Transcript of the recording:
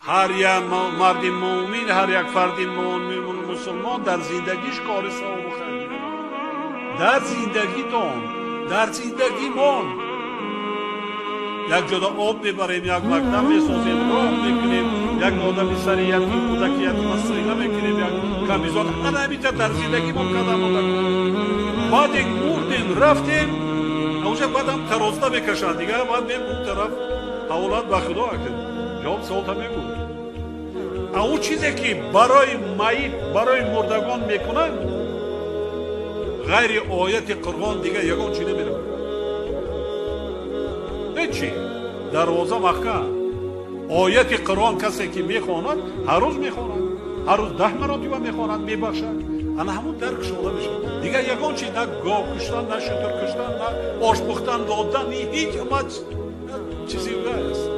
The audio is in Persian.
هر یک مرد مومن، هر یک فرد مومن مسلمان در زندگیش کار ثواب و خیر در زندگیتون، در زندگیمون یک جدا آب میبریم، یک مکتب میسازیم، راه میکنیم، یک آدمی سر یتیم کودک یتیم مسئله میکنیم، یک کمیزات همینطور در زندگیمون قدم میکنیم. بعد مردیم رفتیم اونجا بعدم ترازده میکشن دیگه، بعد میم اون طرف اولاد به خدا اکن جواب سوال تا میگو اون چیزی که برای مایت برای مردگان میکنن غیر آیت قرآن دیگه یگان چی نمیره. هیچی دروازه محکم آیت قرآن کسی که میخواند هر روز میخواند، هر روز 10 مرتبه میخواند میبخشد، انا همون درک شده میشه دیگه. یگان چی نه گاو کشتن، نه شتر کشتن، نه آش پختن دادن، هیچ چیزی است.